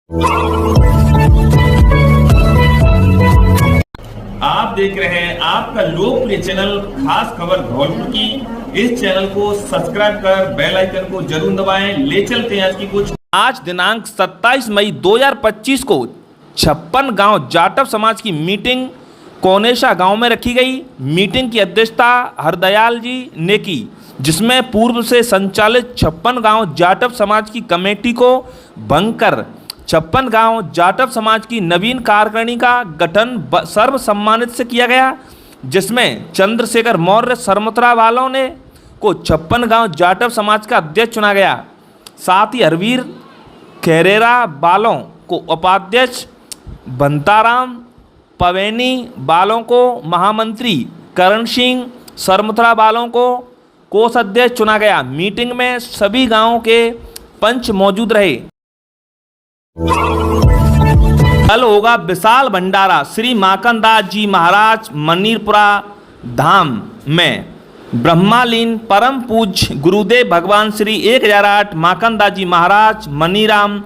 आप देख रहे हैं आपका लोकप्रिय चैनल खास खबर धौलपुर की। इस चैनल को सब्सक्राइब कर बेल आइकन को जरूर दबाएं। ले चलते हैं आज की कुछ। आज दिनांक 27 मई 2025 को 56 गांव जाटव समाज की मीटिंग कोनेशा गांव में रखी गई। मीटिंग की अध्यक्षता हरदयाल जी ने की, जिसमें पूर्व से संचालित 56 गांव जाटव समाज की कमेटी को भंग कर 56 गांव जाटव समाज की नवीन कार्यकारिणी का गठन सर्वसम्मानित से किया गया, जिसमें चंद्रशेखर मौर्य सरमुत्रा वालों ने को 56 गांव जाटव समाज का अध्यक्ष चुना गया। साथ ही हरवीर खेरेरा बालों को उपाध्यक्ष, बंताराम पवेनी बालों को महामंत्री, करण सिंह सरमुत्रा बालों को कोषाध्यक्ष चुना गया। मीटिंग में सभी गांवों के पंच मौजूद रहे। कल होगा विशाल भंडारा श्री माखनदास जी महाराज मनीरपुरा धाम में। ब्रह्मालीन परम पूज्य गुरुदेव भगवान श्री 1008 माखनदास जी महाराज मनीराम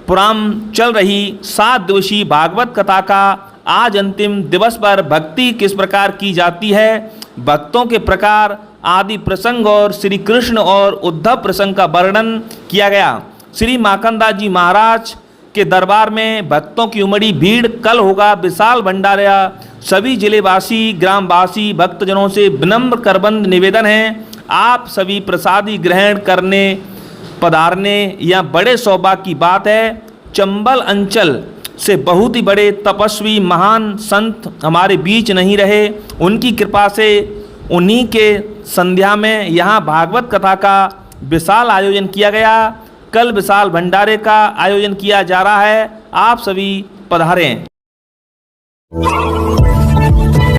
पुराम चल रही 7 दिवसीय भागवत कथा का आज अंतिम दिवस पर भक्ति किस प्रकार की जाती है, भक्तों के प्रकार आदि प्रसंग और श्री कृष्ण और उद्धव प्रसंग का वर्णन किया गया। श्री माखनदास जी महाराज के दरबार में भक्तों की उमड़ी भीड़। कल होगा विशाल भंडारा। सभी जिलेवासी ग्रामवासी भक्तजनों से विनम्र करबंद निवेदन है, आप सभी प्रसादी ग्रहण करने पधारने या बड़े सौभाग्य की बात है। चंबल अंचल से बहुत ही बड़े तपस्वी महान संत हमारे बीच नहीं रहे, उनकी कृपा से उन्हीं के संध्या में यहाँ भागवत कथा का विशाल आयोजन किया गया। कल विशाल भंडारे का आयोजन किया जा रहा है, आप सभी पधारें।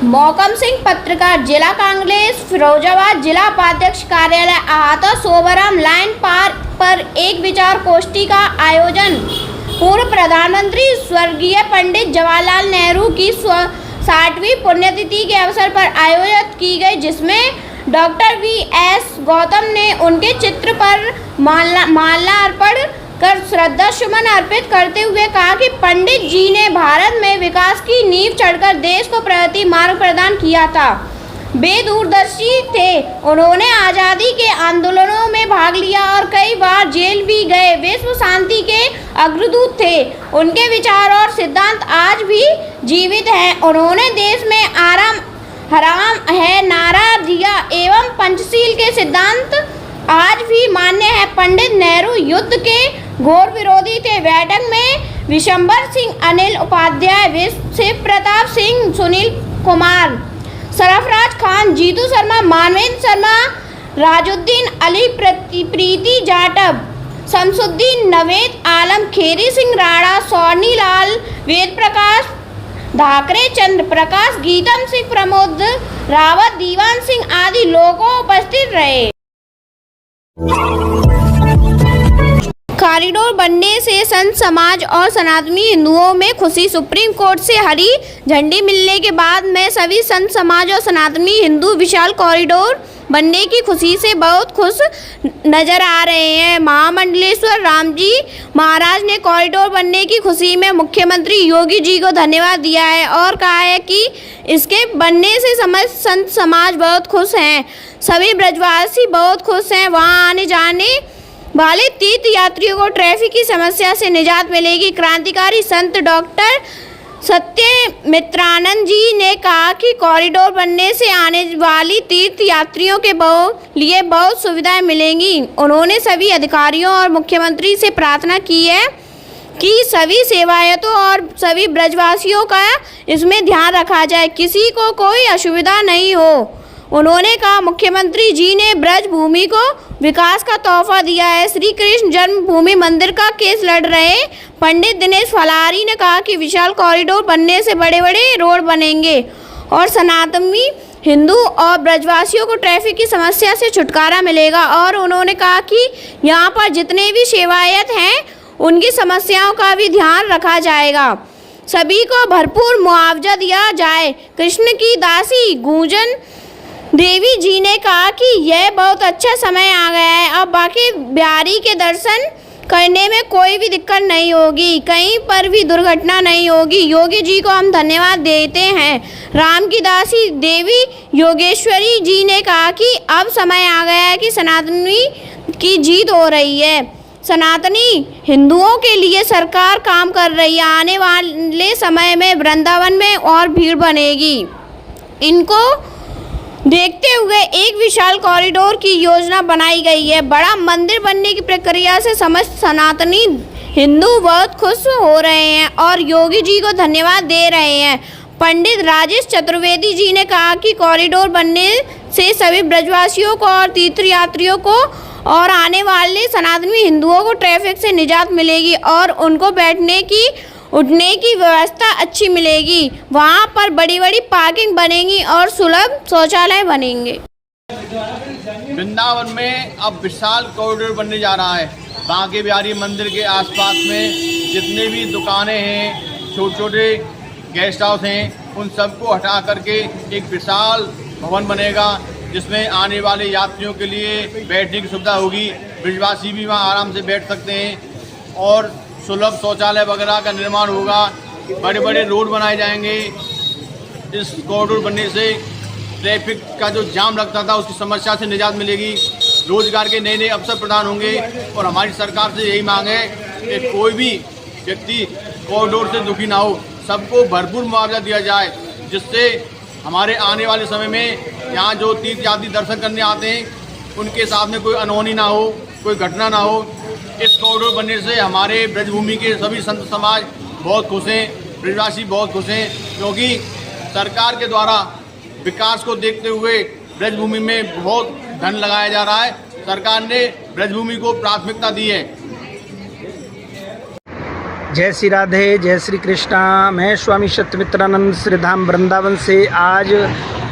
मौकम सिंह पत्रकार, जिला कांग्रेस फिरोजाबाद, जिला उपाध्यक्ष कार्यालय अहाता सोबराम लाइन पार्क पर एक विचार गोष्ठी का आयोजन पूर्व प्रधानमंत्री स्वर्गीय पंडित जवाहरलाल नेहरू की 60वीं पुण्यतिथि के अवसर पर आयोजित की गई, जिसमें डॉक्टर वी.एस. गौतम ने उनके चित्र पर माला अर्पण कर श्रद्धा सुमन अर्पित करते हुए कहा कि पंडित जी ने भारत में विकास की नींव चढ़कर देश को प्रगति मार्ग प्रदान किया था। वे दूरदर्शी थे, उन्होंने आज़ादी के आंदोलनों में भाग लिया और कई बार जेल भी गए। विश्व शांति के अग्रदूत थे, उनके विचार और सिद्धांत आज भी जीवित हैं। उन्होंने देश में आराम हराम है नारा दिया एवं पंचशील के सिद्धांत आज भी मान्य है। पंडित नेहरू युद्ध के घोर विरोधी थे। बैठक में विशंबर सिंह, अनिल उपाध्याय, शिव प्रताप सिंह, सुनील कुमार, सरफराज खान, जीतू शर्मा, मानवेंद्र शर्मा, राजुद्दीन अली, प्रीति जाटव, शमसुद्दीन नवेद आलम, खेरी सिंह राणा, सोनी लाल, वेद प्रकाश धाकरे, चंद्र प्रकाश, गीतम सिंह, प्रमोद रावत, दीवान सिंह आदि लोगों उपस्थित रहे। कॉरिडोर बनने से संत समाज और सनातनी हिंदुओं में खुशी। सुप्रीम कोर्ट से हरी झंडी मिलने के बाद में सभी संत समाज और सनातनी हिंदू विशाल कॉरिडोर बनने की खुशी से बहुत खुश नजर आ रहे हैं। महामंडलेश्वर राम जी महाराज ने कॉरिडोर बनने की खुशी में मुख्यमंत्री योगी जी को धन्यवाद दिया है और कहा है कि इसके बनने से समस्त संत समाज बहुत खुश हैं। सभी ब्रजवासी बहुत खुश हैं। वहां आने जाने वाले तीर्थ यात्रियों को ट्रैफिक की समस्या से निजात मिलेगी। क्रांतिकारी संत डॉक्टर सत्यमित्रानंद जी ने कहा कि कॉरिडोर बनने से आने वाली तीर्थ यात्रियों के लिए बहुत सुविधाएं मिलेंगी। उन्होंने सभी अधिकारियों और मुख्यमंत्री से प्रार्थना की है कि सभी सेवायतों और सभी ब्रजवासियों का इसमें ध्यान रखा जाए, किसी को कोई असुविधा नहीं हो। उन्होंने कहा मुख्यमंत्री जी ने ब्रज भूमि को विकास का तोहफा दिया है। श्री कृष्ण जन्मभूमि मंदिर का केस लड़ रहे पंडित दिनेश फलारी ने कहा कि विशाल कॉरिडोर बनने से बड़े बड़े रोड बनेंगे और सनातनी हिंदू और ब्रजवासियों को ट्रैफिक की समस्या से छुटकारा मिलेगा। और उन्होंने कहा कि यहाँ पर जितने भी सेवायत हैं उनकी समस्याओं का भी ध्यान रखा जाएगा, सभी को भरपूर मुआवजा दिया जाए। कृष्ण की दासी गूंजन देवी जी ने कहा कि यह बहुत अच्छा समय आ गया है, अब बाकी बिहारी के दर्शन करने में कोई भी दिक्कत नहीं होगी, कहीं पर भी दुर्घटना नहीं होगी। योगी जी को हम धन्यवाद देते हैं। राम की दासी देवी योगेश्वरी जी ने कहा कि अब समय आ गया है कि सनातनी की जीत हो रही है। सनातनी हिंदुओं के लिए सरकार काम कर रही है। आने वाले समय में वृंदावन में और भीड़ बनेगी। इनको देखते हुए एक विशाल कॉरिडोर की योजना बनाई गई है। बड़ा मंदिर बनने की प्रक्रिया से समस्त सनातनी हिंदू बहुत खुश हो रहे हैं और योगी जी को धन्यवाद दे रहे हैं। पंडित राजेश चतुर्वेदी जी ने कहा कि कॉरिडोर बनने से सभी ब्रजवासियों को और तीर्थयात्रियों को और आने वाले सनातनी हिंदुओं को ट्रैफिक से निजात मिलेगी और उनको बैठने की उठने की व्यवस्था अच्छी मिलेगी। वहाँ पर बड़ी बड़ी पार्किंग बनेंगी और सुलभ शौचालय बनेंगे। वृंदावन में अब विशाल कॉरिडोर बनने जा रहा है। बांके बिहारी मंदिर के आसपास में जितने भी दुकानें हैं, छोटे छोटे गेस्ट हाउस हैं, उन सबको हटा करके एक विशाल भवन बनेगा जिसमें आने वाले यात्रियों के लिए बैठने की सुविधा होगी। ब्रजवासी भी वहाँ आराम से बैठ सकते हैं और सुलभ शौचालय वगैरह का निर्माण होगा। बड़े बड़े रोड बनाए जाएंगे। इस कॉरिडोर बनने से ट्रैफिक का जो जाम लगता था उसकी समस्या से निजात मिलेगी। रोजगार के नए नए अवसर प्रदान होंगे और हमारी सरकार से यही मांग है कि कोई भी व्यक्ति कॉरिडोर से दुखी ना हो, सबको भरपूर मुआवजा दिया जाए, जिससे हमारे आने वाले समय में यहाँ जो तीर्थयात्री दर्शन करने आते हैं उनके साथ में कोई अनहोनी ना हो, कोई घटना ना हो। इस कॉरिडोर बनने से हमारे ब्रजभूमि के सभी संत समाज बहुत खुश हैं, ब्रजवासी बहुत खुश हैं, क्योंकि सरकार के द्वारा विकास को देखते हुए ब्रजभूमि में बहुत धन लगाया जा रहा है। सरकार ने ब्रजभूमि को प्राथमिकता दी है। जय श्री राधे, जय श्री कृष्णा। मैं स्वामी सत्यमित्रानंद श्रीधाम वृंदावन से आज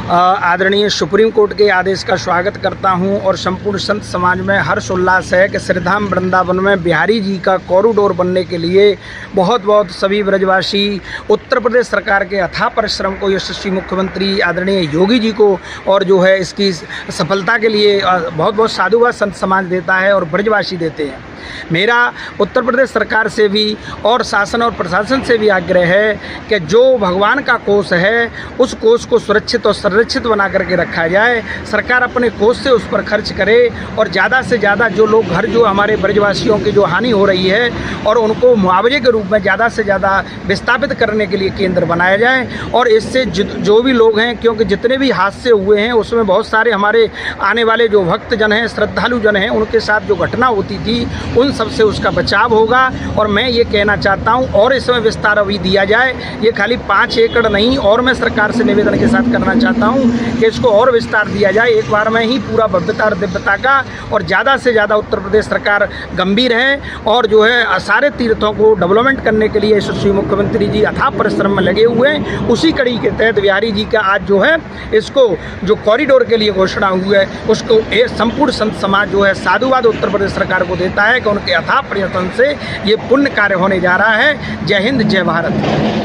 आदरणीय सुप्रीम कोर्ट के आदेश का स्वागत करता हूं और संपूर्ण संत समाज में हर्ष उल्लास है कि श्रीधाम वृंदावन में बिहारी जी का कॉरिडोर बनने के लिए बहुत बहुत सभी ब्रजवासी उत्तर प्रदेश सरकार के अथाह परिश्रम को यशस्वी मुख्यमंत्री आदरणीय योगी जी को और जो है इसकी सफलता के लिए बहुत बहुत साधुवाद संत समाज देता है और ब्रजवासी देते हैं। मेरा उत्तर प्रदेश सरकार से भी और शासन और प्रशासन से भी आग्रह है कि जो भगवान का कोष है उस कोष को सुरक्षित और संरक्षित बना करके रखा जाए। सरकार अपने कोष से उस पर खर्च करे और ज़्यादा से ज़्यादा जो लोग घर जो हमारे ब्रजवासियों की जो हानि हो रही है और उनको मुआवजे के रूप में ज़्यादा से ज़्यादा विस्थापित करने के लिए केंद्र बनाया जाए। और इससे जो भी लोग हैं, क्योंकि जितने भी हादसे हुए हैं उसमें बहुत सारे हमारे आने वाले जो भक्तजन हैं, श्रद्धालु जन हैं, उनके साथ जो घटना होती थी उन सबसे उसका बचाव होगा। और मैं ये कहना चाहता हूँ और इसमें विस्तार अभी दिया जाए। ये खाली 5 एकड़ नहीं, और मैं सरकार से निवेदन के साथ करना चाहता हूँ कि इसको और विस्तार दिया जाए। एक बार में ही पूरा भव्यता और दिव्यता का और ज़्यादा से ज़्यादा उत्तर प्रदेश सरकार गंभीर है और जो है सारे तीर्थों को डेवलपमेंट करने के लिए यशस्वी मुख्यमंत्री जी अथाह परिश्रम में लगे हुए हैं। उसी कड़ी के तहत बिहारी जी का आज जो है इसको जो कॉरिडोर के लिए घोषणा हुई है उसको संपूर्ण संत समाज जो है साधुवाद उत्तर प्रदेश सरकार को देता है कि उनके अथाह प्रयत्न से ये पुण्य कार्य होने जा रहा है। जय हिंद, जय भारत।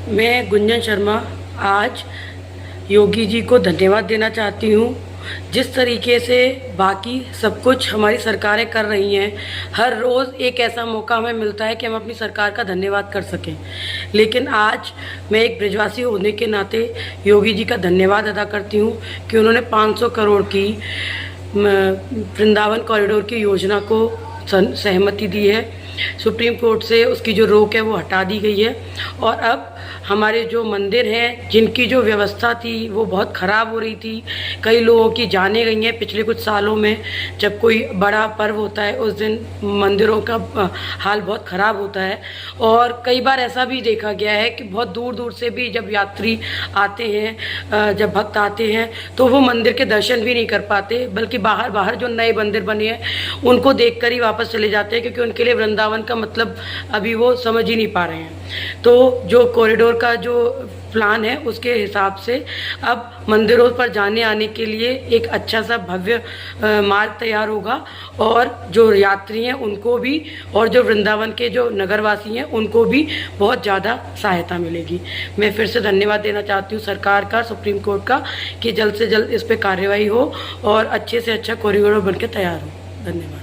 मैं गुंजन शर्मा आज योगी जी को धन्यवाद देना चाहती हूँ। जिस तरीके से बाकी सब कुछ हमारी सरकारें कर रही हैं, हर रोज़ एक ऐसा मौका हमें मिलता है कि हम अपनी सरकार का धन्यवाद कर सकें, लेकिन आज मैं एक ब्रजवासी होने के नाते योगी जी का धन्यवाद अदा करती हूँ कि उन्होंने 500 करोड़ की वृंदावन कॉरिडोर की योजना को सहमति दी है। सुप्रीम कोर्ट से उसकी जो रोक है वो हटा दी गई है और अब हमारे जो मंदिर हैं जिनकी जो व्यवस्था थी वो बहुत ख़राब हो रही थी, कई लोगों की जानें गई हैं पिछले कुछ सालों में। जब कोई बड़ा पर्व होता है उस दिन मंदिरों का हाल बहुत ख़राब होता है और कई बार ऐसा भी देखा गया है कि बहुत दूर दूर से भी जब यात्री आते हैं, जब भक्त आते हैं तो वो मंदिर के दर्शन भी नहीं कर पाते, बल्कि बाहर जो नए मंदिर बने हैं उनको देखकर ही वापस चले जाते हैं, क्योंकि उनके लिए वृंदावन का मतलब अभी वो समझ ही नहीं पा रहे हैं। तो जो कॉरिडोर का जो प्लान है उसके हिसाब से अब मंदिरों पर जाने आने के लिए एक अच्छा सा भव्य मार्ग तैयार होगा और जो यात्री हैं उनको भी और जो वृंदावन के जो नगरवासी हैं उनको भी बहुत ज़्यादा सहायता मिलेगी। मैं फिर से धन्यवाद देना चाहती हूँ सरकार का, सुप्रीम कोर्ट का, कि जल्द से जल्द इस पर कार्रवाई हो और अच्छे से अच्छा कॉरिडोर बनकर तैयार हो। धन्यवाद।